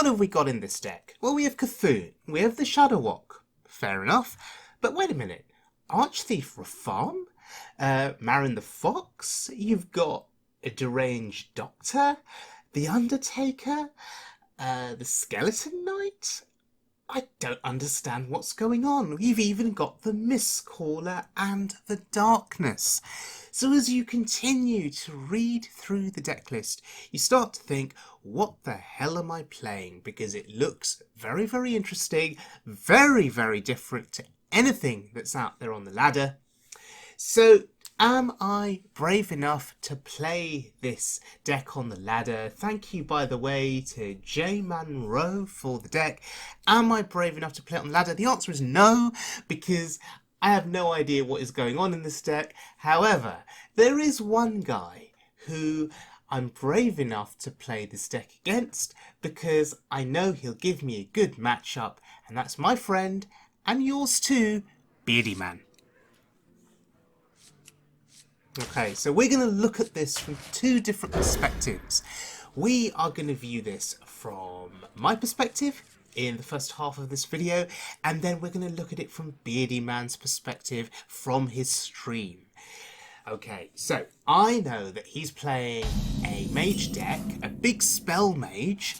have we got in this deck? Well, we have Cthulhu, we have the Shudderwock. Fair enough. But wait a minute. Archthief Rafaam? Marin the Fox? You've got a Deranged Doctor? The Undatakah? The Skeleton Knight? I don't understand what's going on. You've even got the Mistcaller and the Darkness. So as you continue to read through the deck list, you start to think, what the hell am I playing? Because it looks very, very interesting, very, very different to anything that's out there on the ladder. So am I brave enough to play this deck on the ladder? Thank you, by the way, to JmanroXD's for the deck. Am I brave enough to play it on the ladder? The answer is no, because I have no idea what is going on in this deck. However, there is one guy who I'm brave enough to play this deck against, because I know he'll give me a good matchup, and that's my friend, and yours too, Beardyman. Okay, so we're going to look at this from two different perspectives. We are going to view this from my perspective in the first half of this video, and then we're going to look at it from Beardyman's perspective from his stream. Okay, so I know that he's playing a mage deck, a big spell mage,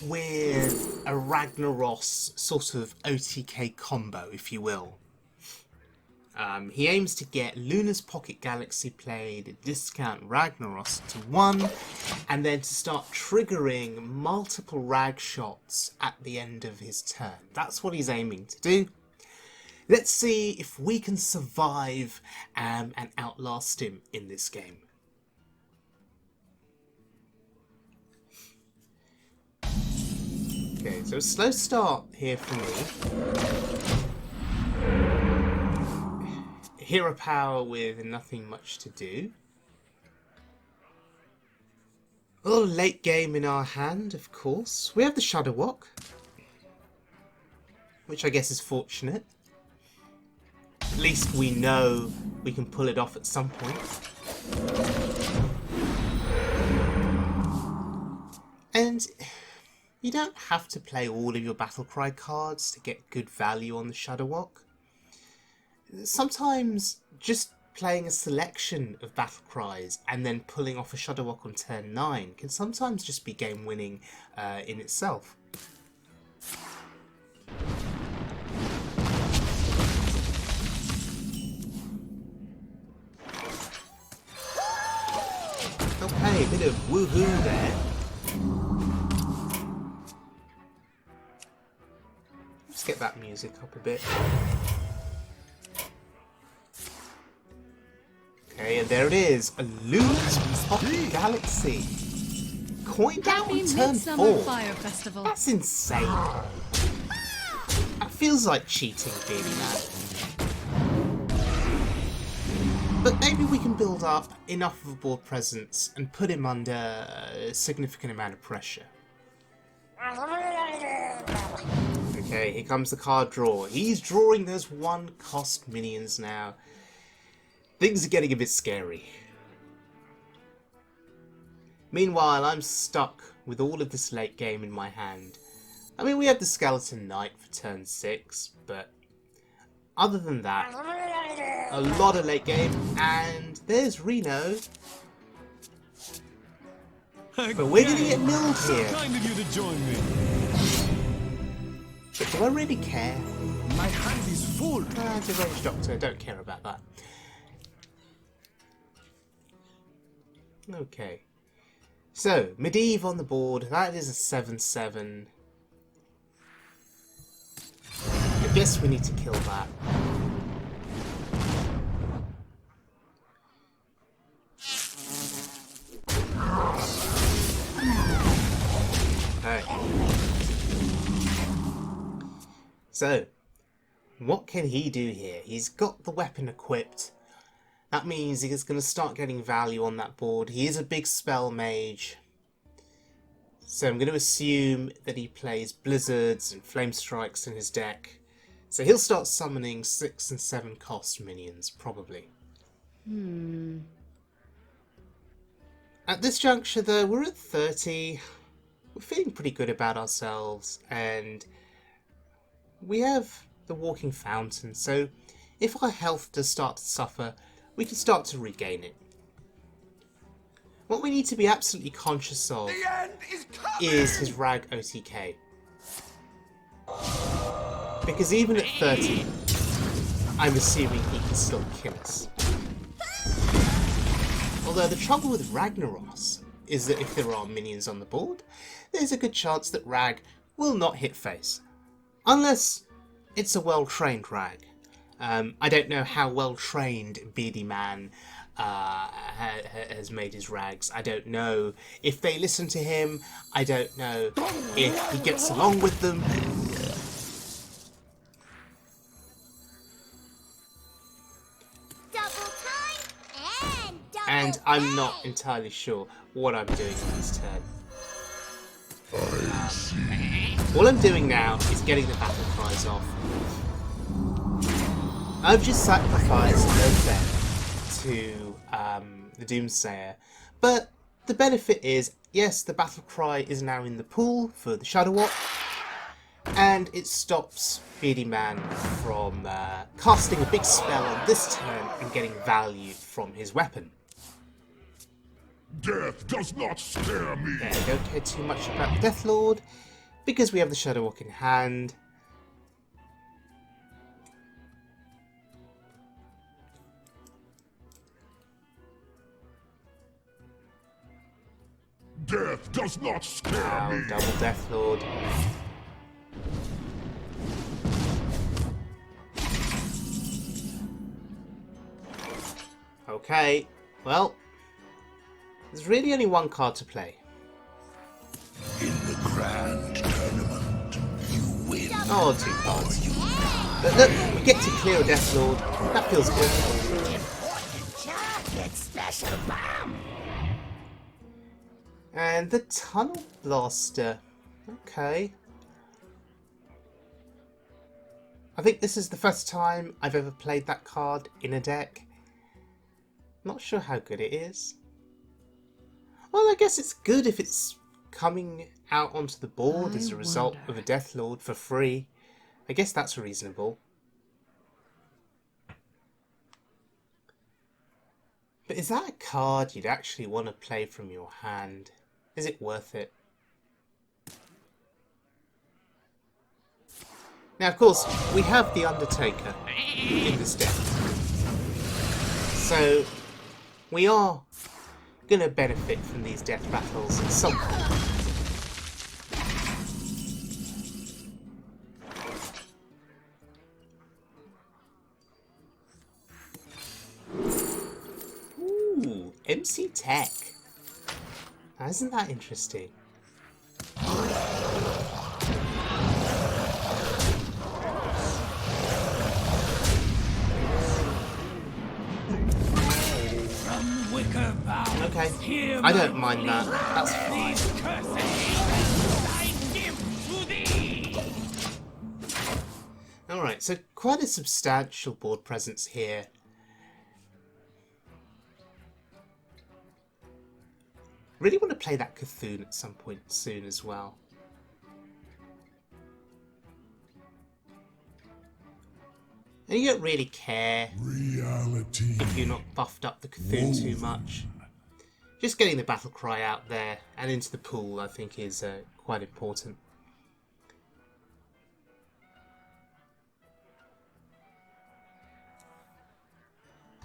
with a Ragnaros sort of OTK combo, if you will. He aims to get Luna's Pocket Galaxy played, discount Ragnaros to 1, and then to start triggering multiple rag shots at the end of his turn. That's what he's aiming to do. Let's see if we can survive and outlast him in this game. Okay, so a slow start here for me. Hero power with nothing much to do. A little late game in our hand, of course. We have the Shudderwock, which I guess is fortunate. At least we know we can pull it off at some point. And you don't have to play all of your Battlecry cards to get good value on the Shudderwock. Sometimes just playing a selection of battle cries and then pulling off a Shudderwock on turn 9 can sometimes just be game winning in itself. Okay, a bit of woohoo there. Let's get that music up a bit. Okay, and there it is, a Luna's Pocket Galaxy. Coined out on turn 4. That's insane. That feels like cheating, Beardyman. But maybe we can build up enough of a board presence and put him under a significant amount of pressure. Okay, here comes the card draw. He's drawing those 1-cost minions now. Things are getting a bit scary. Meanwhile, I'm stuck with all of this late game in my hand. I mean, we have the Skeleton Knight for turn 6, but other than that, a lot of late game, and there's Reno. But we're going to get milled here. Kind of you to join me. But do I really care? My hand is full. Deranged Doctor, don't care about that. Okay, so Medivh on the board, that is a 7/7. I guess we need to kill that. Okay. So, what can he do here? He's got the weapon equipped. That means he's going to start getting value on that board. He is a big spell mage. So I'm going to assume that he plays Blizzards and Flame Strikes in his deck. So he'll start summoning 6 and 7 cost minions, probably. At this juncture though, we're at 30. we're feeling pretty good about ourselves, and we have the walking fountain, so if our health does start to suffer, we can start to regain it. What we need to be absolutely conscious of is his Rag OTK. Because even at 30, I'm assuming he can still kill us. Although the trouble with Ragnaros is that if there are minions on the board, there's a good chance that Rag will not hit face. Unless it's a well-trained Rag. I don't know how well-trained Beardyman has made his Rags. I don't know if they listen to him. I don't know if he gets along with them. And I'm not entirely sure what I'm doing in this turn. All I'm doing now is getting the battle cries off. I've just sacrificed them to the Doomsayer, but the benefit is, yes, the battle cry is now in the pool for the Shudderwock, and it stops Beardyman from casting a big spell on this turn and getting value from his weapon. Death does not scare me. Yeah, I don't care too much about the Death Lord, because we have the Shudderwock in hand. Death does not scare me. Double Death Lord. Okay, well, there's really only one card to play. In the grand tournament, you win. Oh, 2 cards. But look, we get to clear a Death Lord. That feels good. Special bomb. And the Tunnel Blaster. Okay. I think this is the first time I've ever played that card in a deck. Not sure how good it is. Well, I guess it's good if it's coming out onto the board as a result of a Death Lord for free. I guess that's reasonable. But is that a card you'd actually want to play from your hand? Is it worth it? Now, of course, we have the Undatakah in this deck. So, we are going to benefit from these death battles at some point. Ooh, MC Tech. Now, isn't that interesting? Okay, I don't mind that. That's fine. Alright, so quite a substantial board presence here. Really want to play that Cthulhu at some point soon as well. And you don't really care if you're not buffed up the Cthulhu too much. Just getting the battle cry out there and into the pool, I think, is quite important.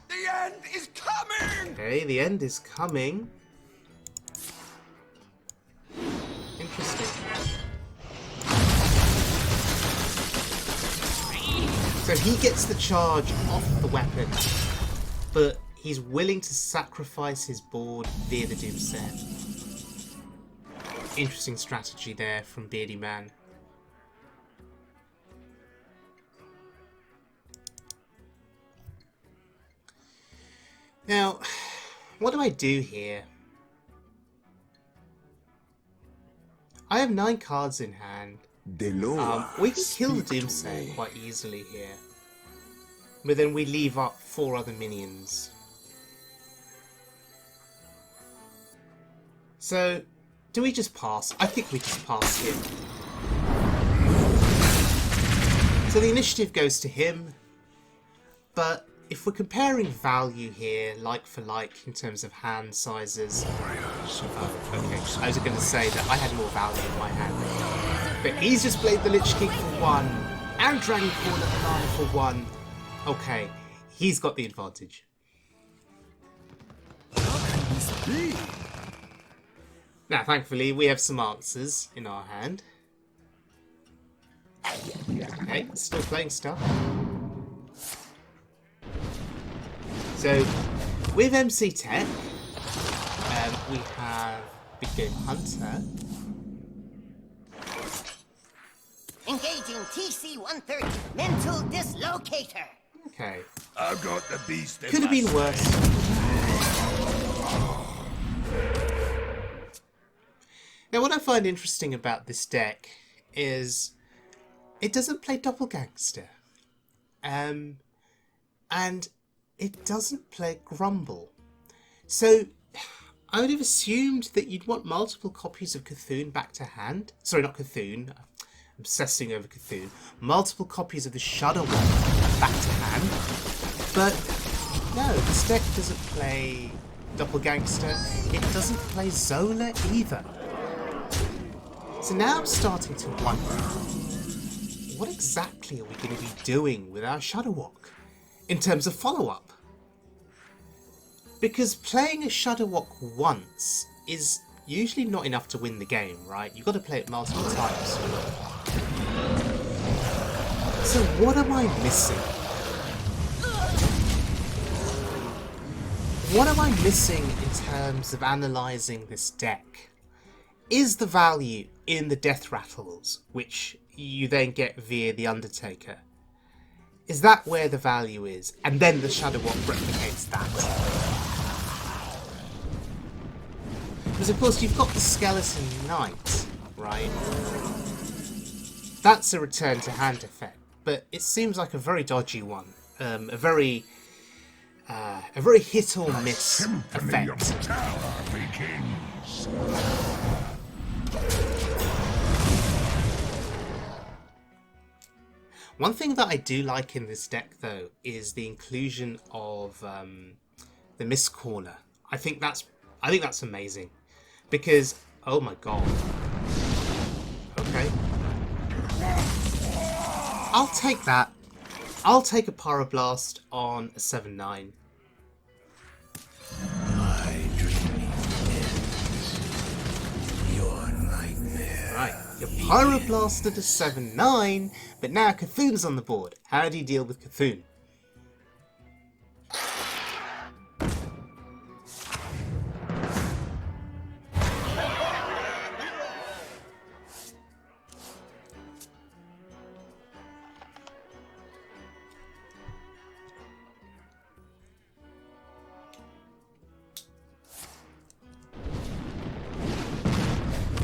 The end is coming! Okay, the end is coming. Interesting. So he gets the charge off the weapon, but he's willing to sacrifice his board via the Doomsayer. Interesting strategy there from Beardyman. Now, what do I do here? I have 9 cards in hand. We can kill the Doomsayer quite easily here. But then we leave up 4 other minions. So, Do we just pass? I think we just pass him. So the initiative goes to him, but if we're comparing value here, like for like, in terms of hand sizes... okay, I was going to say that I had more value in my hand. But he's just played the Lich King for 1, and Dragon Corner Banana for 1. Okay, he's got the advantage. Now, thankfully, we have some answers in our hand. Okay, still playing stuff. So, with MC Tech, we have Big Game Hunter. Engaging TC-130, mental dislocator. Okay. I've got the beast in Could have been worse. Now, what I find interesting about this deck is it doesn't play Doppelgangster. And it doesn't play Grumble. So, I would have assumed that you'd want multiple copies of Cthulhu back to hand. Sorry, not Cthulhu. I'm obsessing over Cthulhu. Multiple copies of the Shudderwock back to hand. But, no, this deck doesn't play Doppelgangster. It doesn't play Zola either. So now I'm starting to wonder, what exactly are we going to be doing with our Shudderwock in terms of follow-up? Because playing a Shudderwock once is usually not enough to win the game, right? You've got to play it multiple times. So what am I missing? What am I missing in terms of analysing this deck? Is the value in the death rattles, which you then get via the Undatakah? Is that where the value is? And then the Shudderwock replicates that. Because of course you've got the Skeleton Knight, right? That's a return to hand effect, but it seems like a very dodgy one. A very hit or miss effect. One thing that I do like in this deck, though, is the inclusion of the Mistcaller. I think that's amazing, because oh my god. Okay, I'll take that. I'll take a Pyroblast on a 7/9. Right, your Pyroblast at a 7/9, but now Cthulhu's on the board. How do you deal with Cthulhu?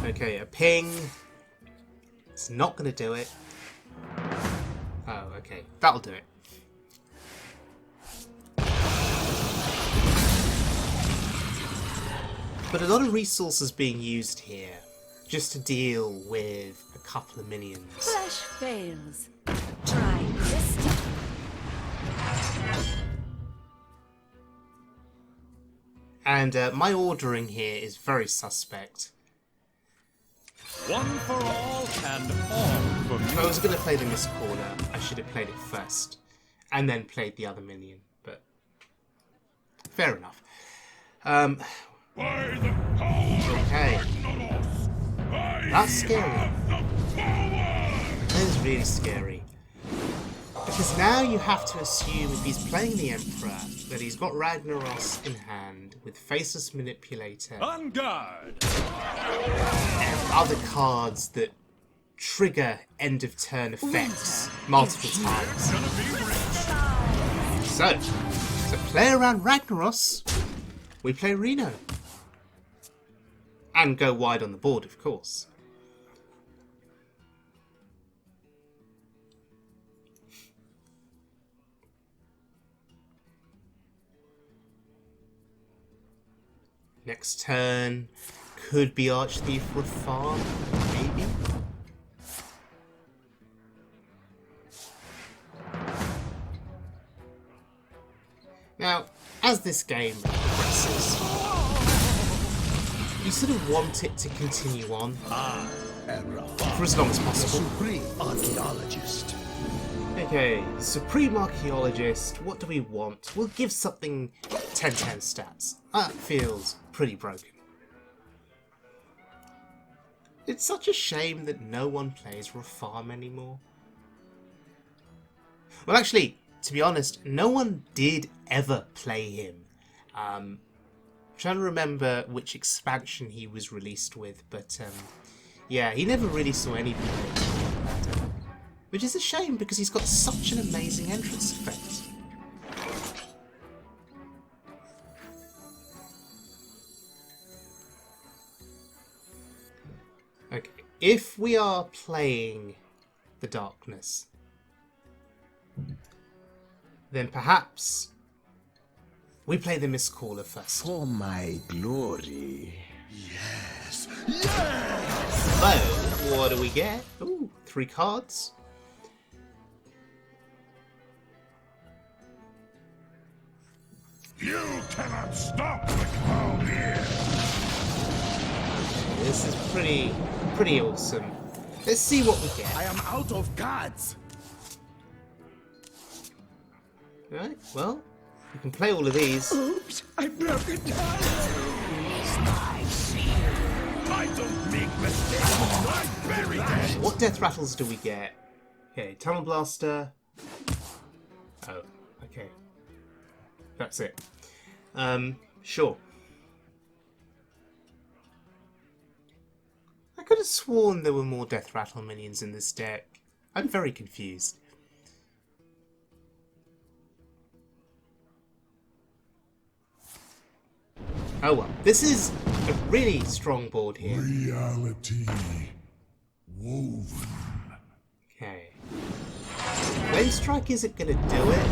Okay, a ping. It's not going to do it. Oh, okay. That'll do it. But a lot of resources being used here just to deal with a couple of minions. Flash fails. Try this time. And my ordering here is very suspect. One for all and all for If me. I was going to play the Mistcaller, I should have played it first. And then played the other minion. But fair enough. By the power Okay. of Ragnaros, I That's scary. have the power! That is really scary. Because now you have to assume if he's playing the Emperor that he's got Ragnaros in hand with Faceless Manipulator On guard. and other cards that trigger end of turn effects multiple times. So, to play around Ragnaros, we play Reno. And go wide on the board, of course. Next turn, could be Archthief Rafaam, maybe? Now, as this game progresses, you sort of want it to continue on for as long as possible. Supreme Archaeologist. Okay, Supreme Archaeologist, what do we want? We'll give something 10/10 stats. That feels pretty broken. It's such a shame that no one plays Rafaam anymore. Well, actually, to be honest, no one did ever play him. I'm trying to remember which expansion he was released with, but yeah, he never really saw any play. Which is a shame because he's got such an amazing entrance effect. Okay, if we are playing the Darkness, then perhaps we play the Mistcaller first. For my glory. Yes. So, what do we get? Ooh, 3 cards. You cannot stop the clown here. This is pretty awesome. Let's see what we get. I am out of cards. Right, well, you can play all of these. Oops, I broke it down. I don't make mistakes. I bury them. What death rattles do we get? Okay, Tunnel Blaster. Oh, okay. That's it. Sure. I could have sworn there were more death rattle minions in this deck. I'm very confused. Oh well, this is a really strong board here. Reality woven. Okay. Flame Strike isn't gonna do it.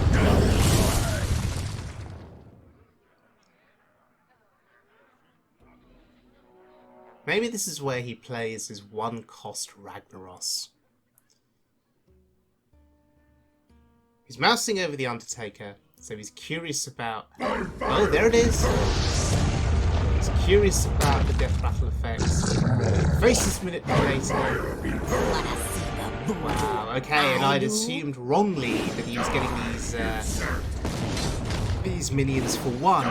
Maybe this is where he plays his 1-cost Ragnaros. He's mousing over the Undatakah, so he's curious about... Oh, there it is! He's curious about the death rattle effects. Faces manipulator. Wow, okay, and I'd assumed wrongly that he was getting these minions for 1.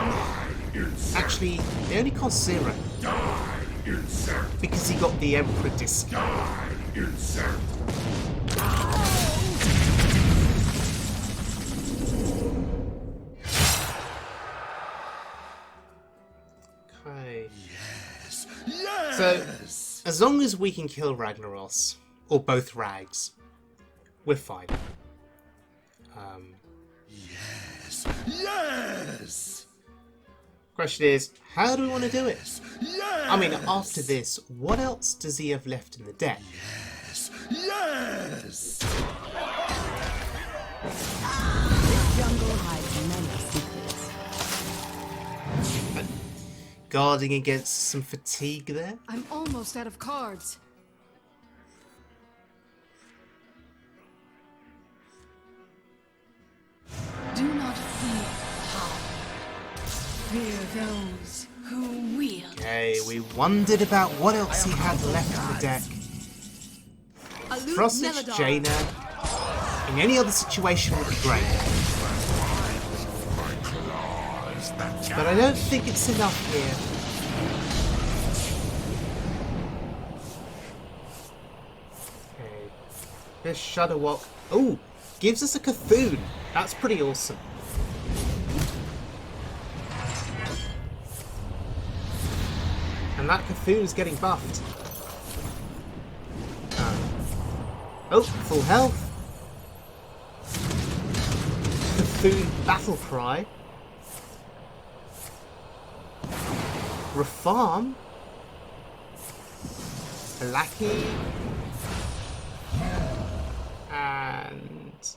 Actually, they only cost 0. Because he got the Emperor discount. Okay. Yes. So, as long as we can kill Ragnaros, or both Rags, we're fine. Yes. Yes. Question is, how do we want to do it? Yes. I mean, after this, what else does he have left in the deck? Yes. Yes. This jungle hides many secrets. Guarding against some fatigue there? I'm almost out of cards. Do not fear power. Fear those who wield. Okay, we wondered about what else he had left in the deck. Frostage Jaina in any other situation would be great. But I don't think it's enough here. Okay. This Shudderwock. Oh, gives us a Cthulhu. That's pretty awesome. And that Cthulhu's getting buffed. Oh, full health. Cthulhu Battle Cry. Rafaam. Lackey. And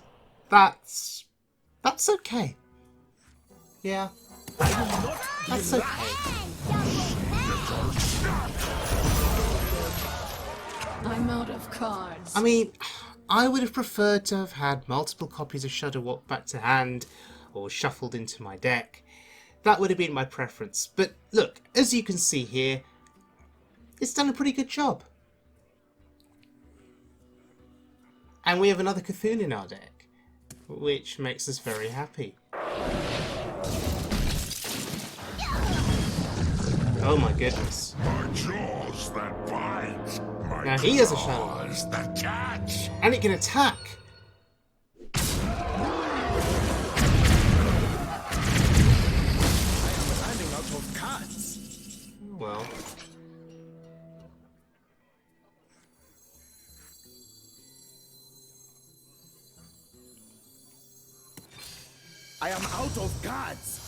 that's okay. Yeah. That's okay. I'm out of cards. I mean, I would have preferred to have had multiple copies of Shudderwock back to hand or shuffled into my deck. That would have been my preference. But look, as you can see here, it's done a pretty good job. And we have another Cthulhu in our deck, which makes us very happy. Oh my goodness. My jaws that bite. My Now he has a shadow. claws that catch. And it can attack. Running out of cards. Well. I am out of cards.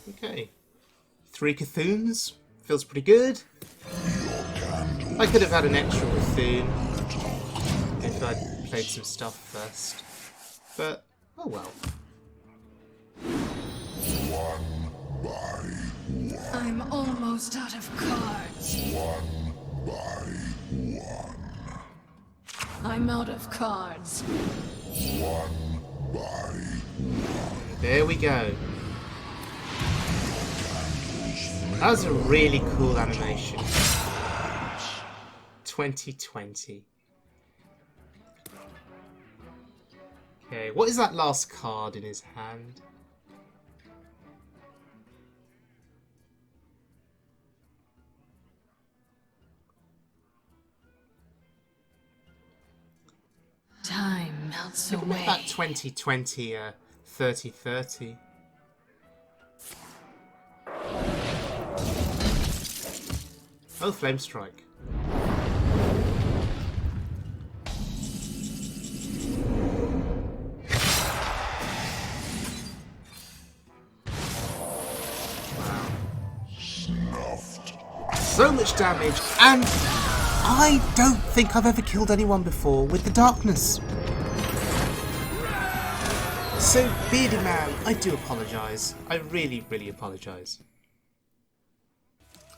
Okay. 3 Cthulhus. Feels pretty good. I could have had an extra Cthulhu if I'd played some stuff first. But, oh well. I'm almost out of cards. I'm out of cards. There we go. That was a really cool animation. 2020. Okay, what is that last card in his hand? Time melts What away. that 2020 3030? Oh, Flame Strike. So much damage, and I don't think I've ever killed anyone before with the darkness. So, Beardyman, I do apologise. I really, really apologise.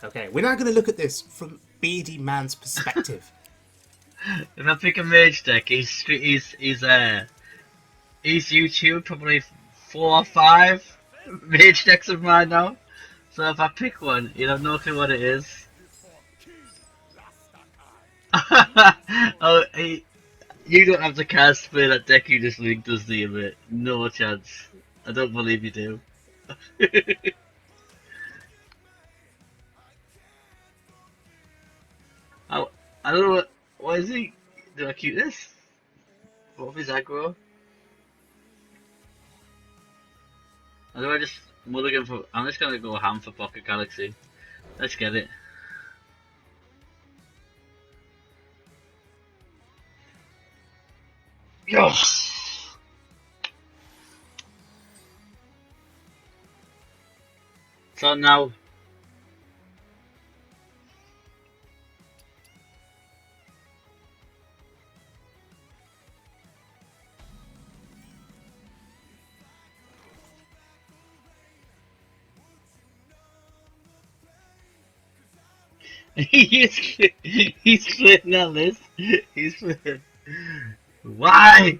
Okay, we're now going to look at this from Beardyman's perspective. If I pick a mage deck, he's YouTube probably 4 or 5 mage decks of mine now. So if I pick one, you'll have no clue what it is. Oh, you don't have to cast play that deck you just linked us, do you, mate? No chance. I don't believe you do. I don't know what is he? Do I keep this? What if he's aggro? Or do I just mulligan for? I'm just gonna go ham for Pocket Galaxy. Let's get it. Yes! So now. he's playing that list. He's playing. Why?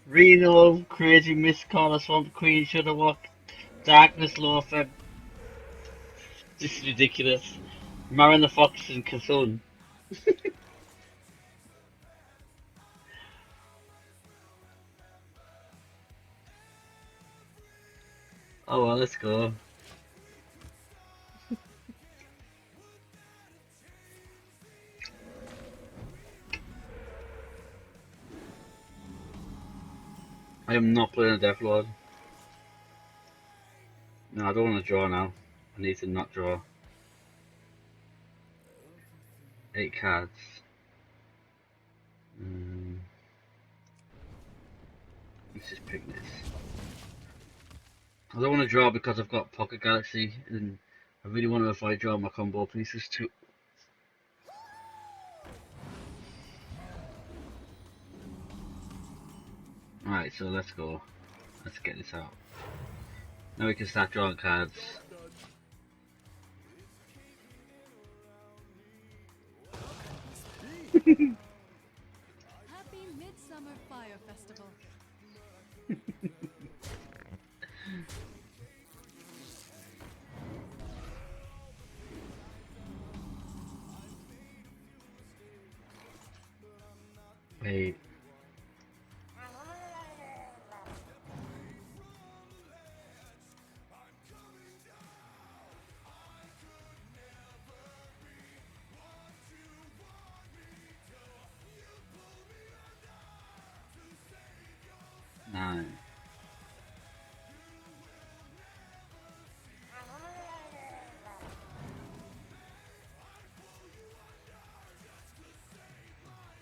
Reno, Crazy Mistcaller, Swamp Queen, Shudderwock, Darkness, Loafer. This is ridiculous. Marin the Fox and Cthulhu. Oh well, let's go. I am not playing a Death Lord. No, I don't want to draw now. I need to not draw. 8 cards. Let's just pick this. I don't want to draw because I've got Pocket Galaxy and I really want to avoid drawing my combo pieces too. Alright, so let's go. Let's get this out. Now we can start drawing cards. Happy Midsummer Fire Festival. Wait. Nine.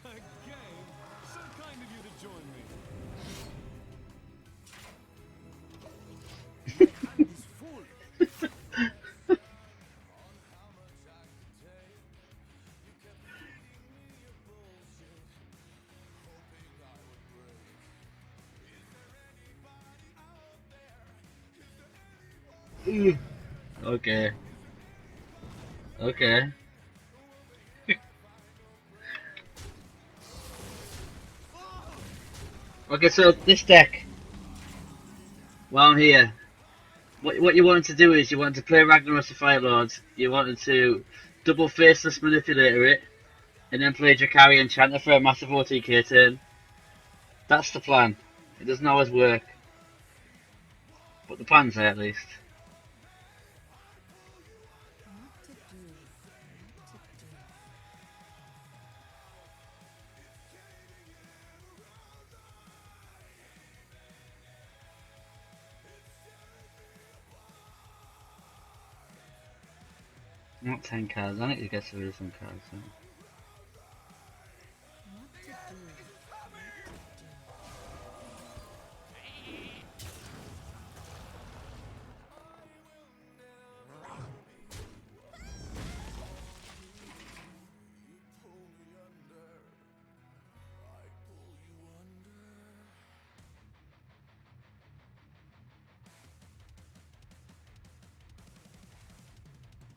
Again? So kind of you to join me. And is full. Okay. Okay. Okay, so this deck, while I'm here, what you wanted to do is you wanted to play Ragnaros the Fire Lord, you wanted to double Faceless Manipulator it, and then play Drakari Enchanter for a massive OTK turn. That's the plan. It doesn't always work, but the plan's there at least. What to do? What to do? Not 10 cards, I need to get rid of some cards. So. What to do?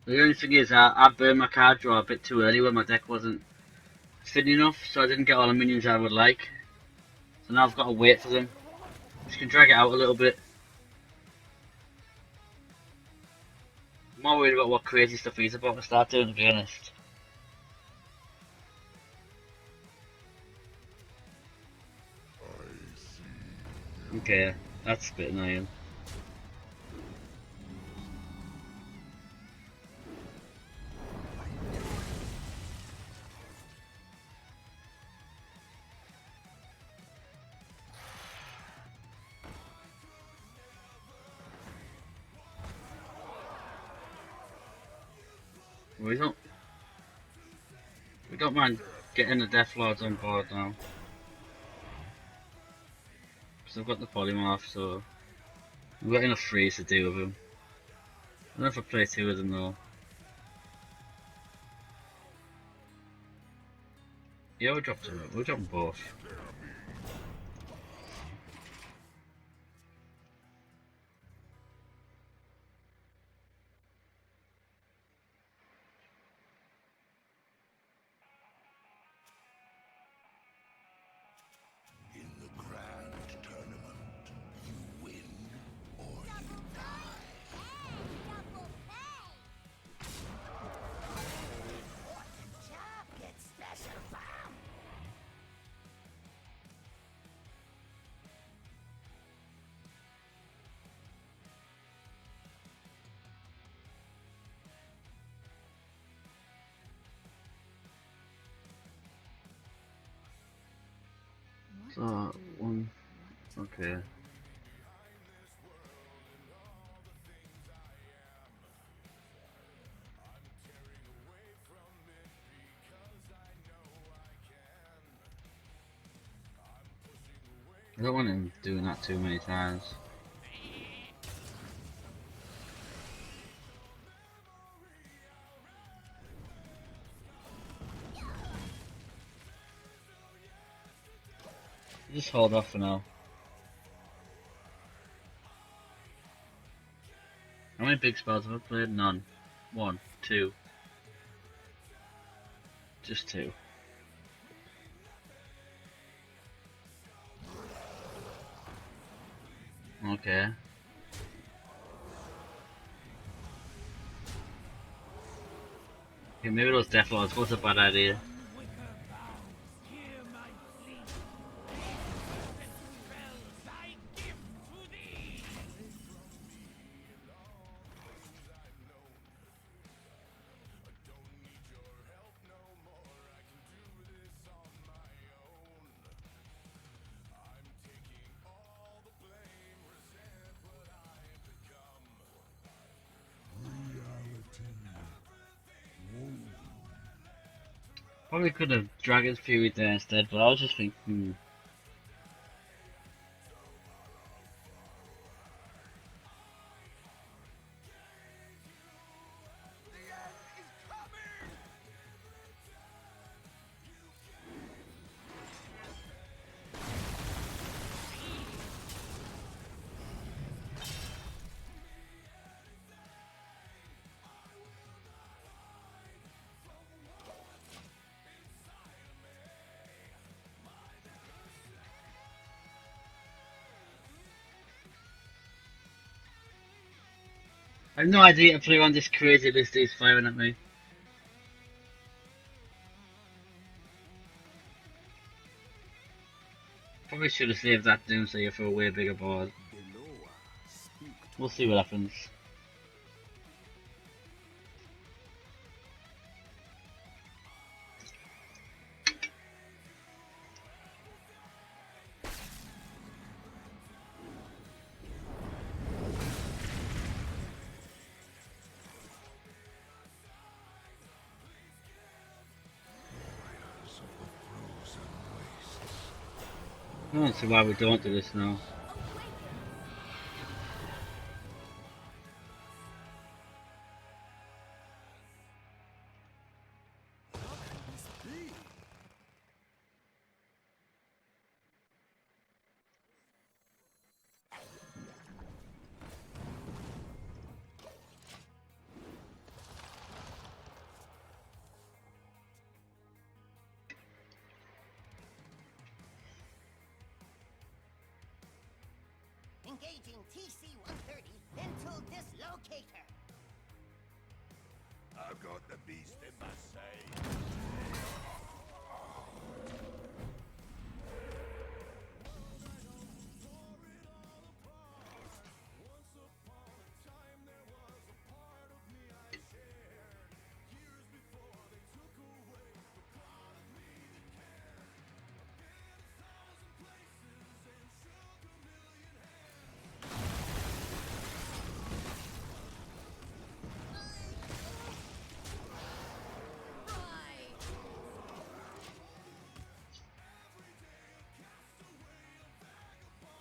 The only thing is, I burned my card draw a bit too early when my deck wasn't thin enough, so I didn't get all the minions I would like. So now I've got to wait for them. Just can drag it out a little bit. I'm more worried about what crazy stuff he's about to start doing, to be honest. Okay, that's a bit annoying. We don't mind getting the Death Lords on board now. Because I've got the Polymorph, so we've got enough freeze to deal with them. I don't know if I play two of them though. Yeah, we'll drop them. We'll drop them both. In the grand tournament, you win or you die. Get special bomb. So, one. Okay. I don't want him doing that too many times. Just hold off for now. How many big spells have I played? None. 1, 2. Just 2. Okay. Okay, maybe those Death Lords was a bad idea. Probably could have Dragon's Fury there instead, but I was just thinking, I have no idea to play on this crazy list he's firing at me. Probably should have saved that Doomsayer for a way bigger board. We'll see what happens. I don't see why we don't do this now. Engaging TC-130, mental dislocator. I've got the beast in my sight.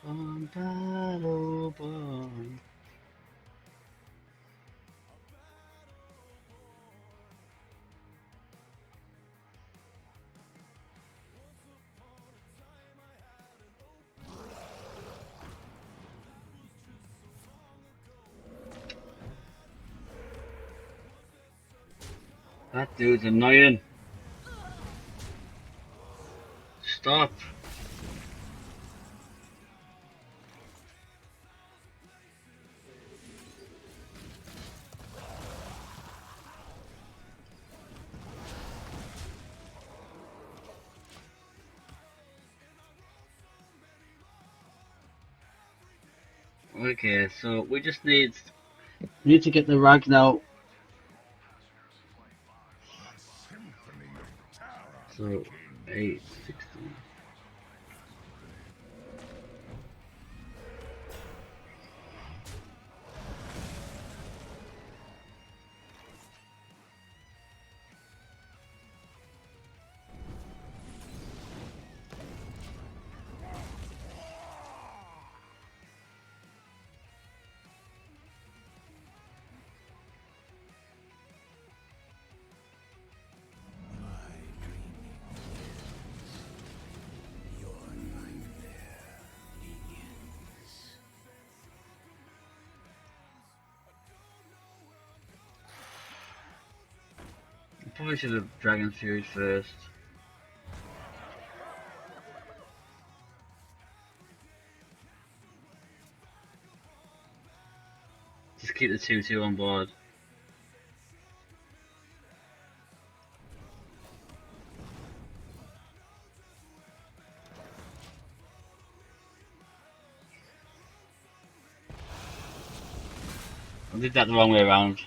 On battle born. That dude's annoying. Stop. Okay, so we just need to get the Ragnaros. So 8, 16. Probably should have Dragon Fury first. Just keep the 2-2 on board. I did that the wrong way around.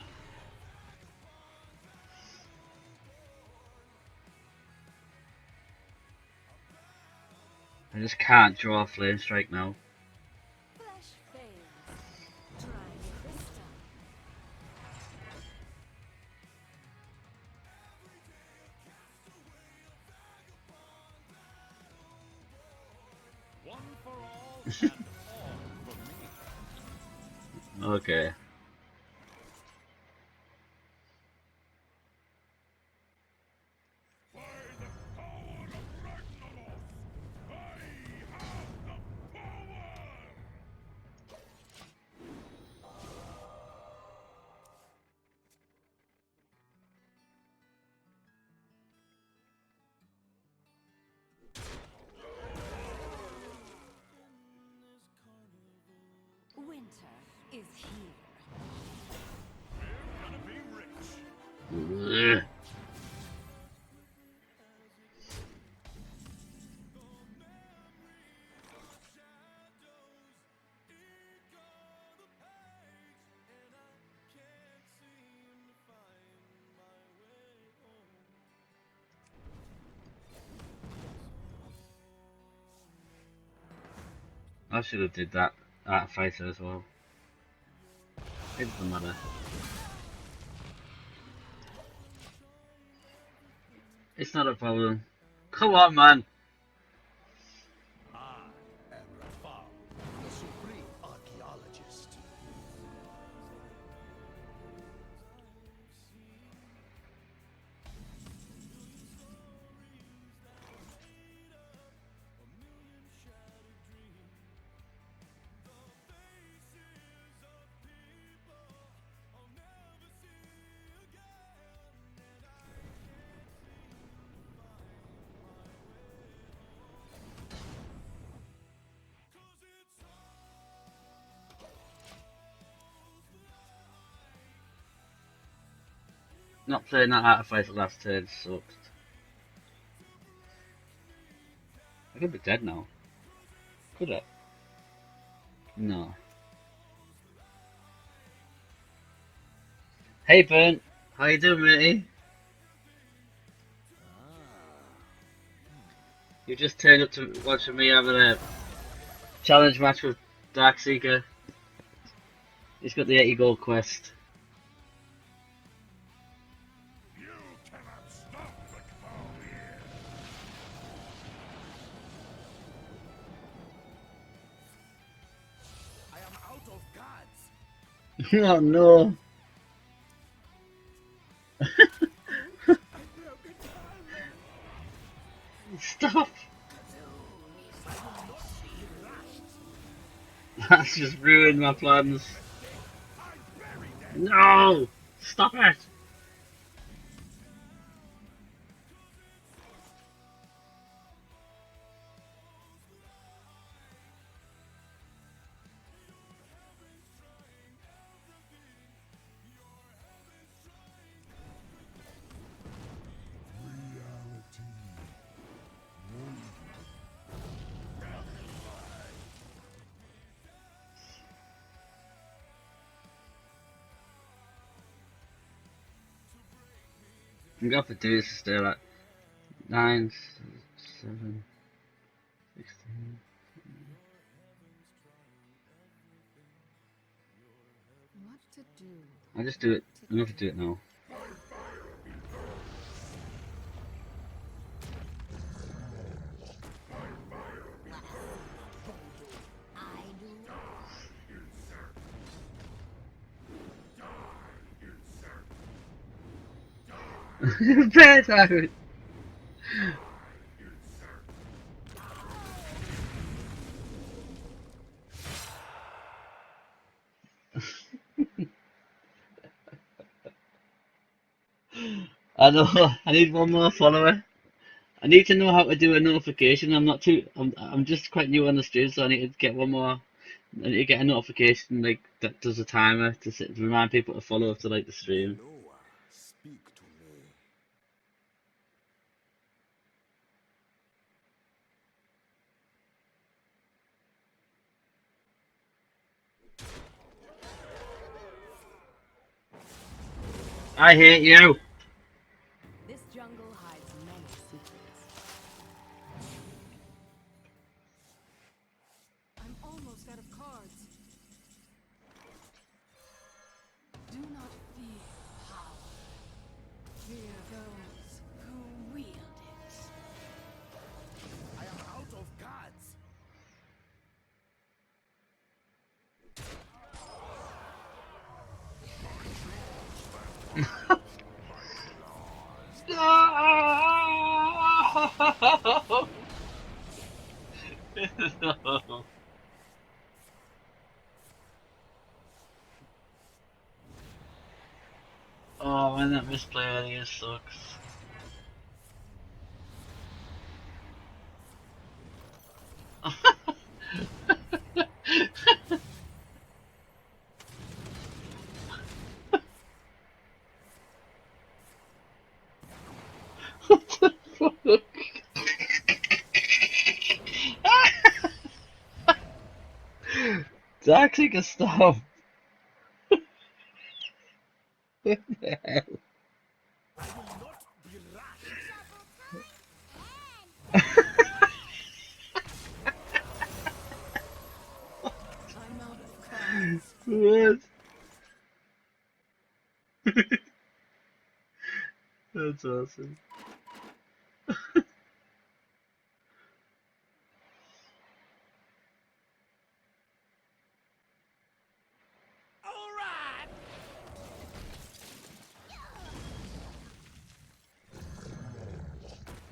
I just can't draw a Flame Strike now. Flash fails. Try this time. One for all and all for me. Okay. By the power of Ragnaros, I have the power! Winter is here. We're gonna be rich. Ugh. I should have did that fighter as well. It doesn't matter. It's not a problem. Come on, man. I am Rafaam, the supreme archaeologist. Not playing that out of fighter last turn sucked. I could be dead now. Could I? No. Hey Burnt, how you doing, matey? You just turned up to watching me having a challenge match with Darkseeker. He's got the 80 gold quest. You cannot stop the Cavalier. I am out of cards. Oh no! Stop! That's just ruined my plans. No! Stop it! I'm gonna have to do this to stay like 9, 7, 16. What to do? I'll just do it. I'm gonna have to do it now. I do. Bear out! I know. I need one more follower. I need to know how to do a notification. I'm not too. I'm just quite new on the stream, so I need to get one more. I need to get a notification like that does a timer to remind people to follow if they like the stream. Noah, speak to me. I hate you. This jungle hides many secrets. I'm almost out of cards. Do not fear power. Fear those who wield it. I am out of cards. No. No. Oh man, that misplay earlier sucks. What the fuck? Toxic a stop. What the hell? I will not be rushed. I'm out of cards. What? That's awesome. All right.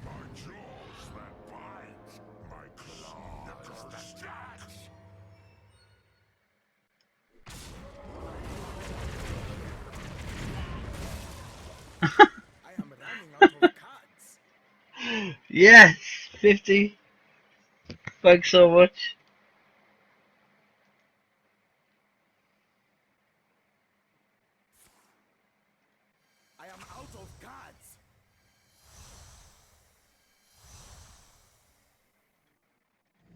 My jaws that bite, my claws that stab. I am running out of cards. Yes, 50. Thanks so much. I am out of cards.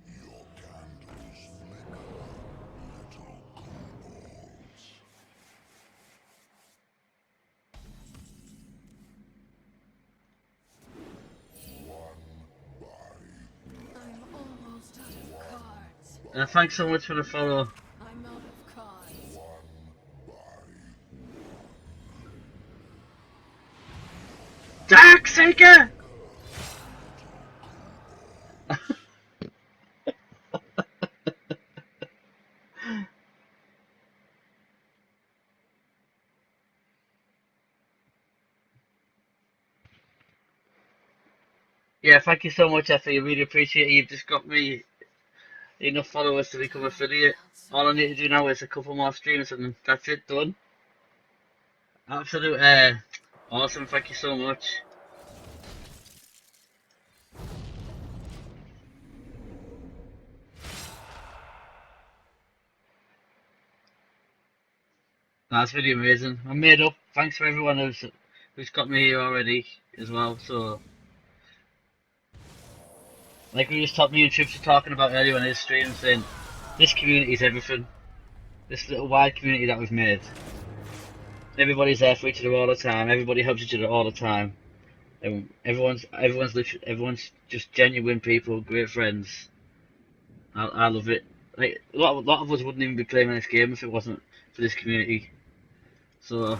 Your candles flicker, little coolballs. I'm almost out of cards. Thanks so much for the follow. I'm out of cards. Darkseeker! Yeah, thank you so much, Effie. I really appreciate it. You've just got me enough followers to become affiliate. All I need to do now is a couple more streams and that's it, done. Absolute awesome, thank you so much. That's really amazing. I'm made up. Thanks for everyone who's got me here already as well. So, like we just me and Trips were talking about earlier on his stream, saying this community is everything. This little wide community that we've made. Everybody's there for each other all the time. Everybody helps each other all the time. And everyone's just genuine people, great friends. I love it. Like a lot of us wouldn't even be playing this game if it wasn't for this community. So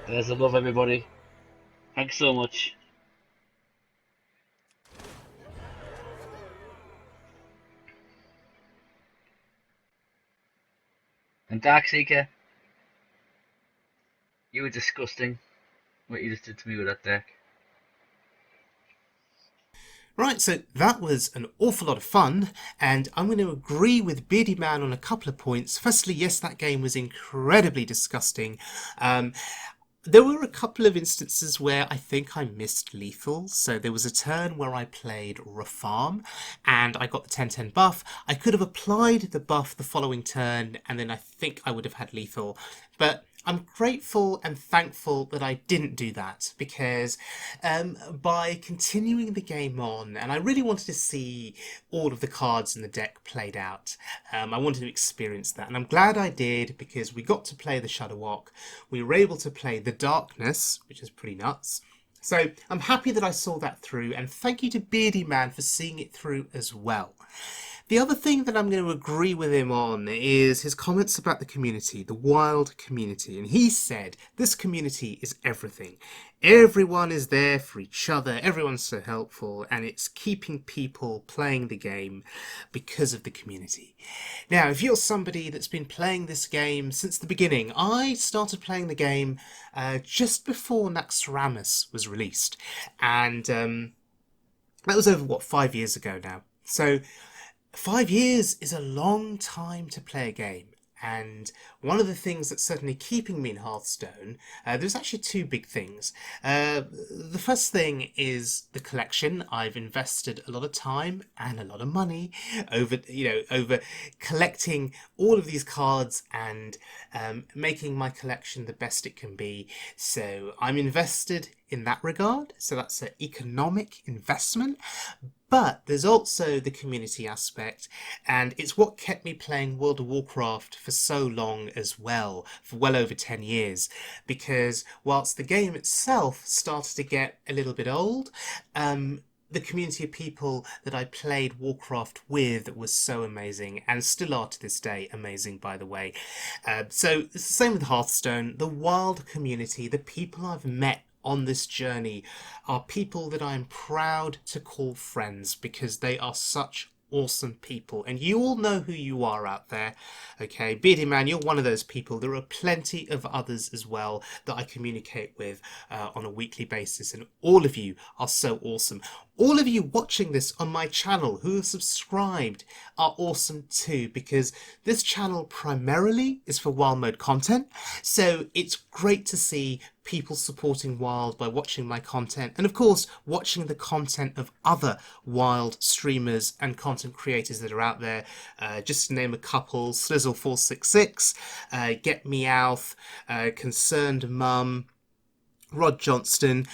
there's the love, everybody. Thanks so much. And Darkseeker, you were disgusting. What you just did to me with that deck. Right, so that was an awful lot of fun, and I'm going to agree with Beardyman on a couple of points. Firstly, yes, that game was incredibly disgusting. There were a couple of instances where I think I missed lethal. So there was a turn where I played Rafaam and I got the 10-10 buff. I could have applied the buff the following turn and then I think I would have had lethal. But I'm grateful and thankful that I didn't do that because by continuing the game on, and I really wanted to see all of the cards in the deck played out. I wanted to experience that, and I'm glad I did because we got to play the Shudderwock. We were able to play the Darkness, which is pretty nuts. So I'm happy that I saw that through, and thank you to Beardyman for seeing it through as well. The other thing that I'm going to agree with him on is his comments about the community, the wild community. And he said, this community is everything. Everyone is there for each other. Everyone's so helpful. And it's keeping people playing the game because of the community. Now, if you're somebody that's been playing this game since the beginning, I started playing the game just before Naxxramas was released. And that was over, 5 years ago now. So 5 years is a long time to play a game, and one of the things that's certainly keeping me in Hearthstone, there's actually two big things. The first thing is the collection. I've invested a lot of time and a lot of money over collecting all of these cards and making my collection the best it can be. So I'm invested in that regard. So that's an economic investment. But there's also the community aspect, and it's what kept me playing World of Warcraft for so long as well, for well over 10 years. Because whilst the game itself started to get a little bit old, the community of people that I played Warcraft with was so amazing, and still are to this day amazing, by the way. So it's the same with Hearthstone. The wild community, the people I've met on this journey are people that I am proud to call friends because they are such awesome people, and you all know who you are out there. Okay, Beardyman, you're one of those people. There are plenty of others as well that I communicate with on a weekly basis, and all of you are so awesome. All of you watching this on my channel who have subscribed are awesome too, because this channel primarily is for wild mode content, so it's great to see people supporting wild by watching my content, and of course watching the content of other wild streamers and content creators that are out there. Just to name a couple: Slizzle466, Get Meowth, Concerned Mum, Rod Johnston.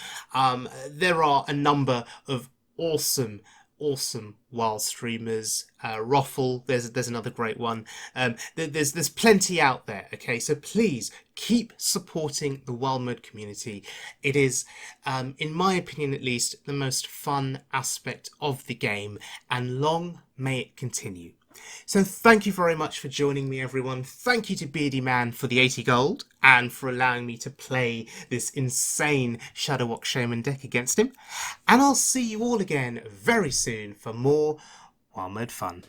There are a number of awesome wild streamers. Roffle, there's another great one. There's plenty out there. Okay, so please keep supporting the wild mode community. It is, in my opinion at least, the most fun aspect of the game, and long may it continue. So thank you very much for joining me, everyone. Thank you to Beardyman for the 80 gold and for allowing me to play this insane Shudderwock Shaman deck against him. And I'll see you all again very soon for more wild mode fun.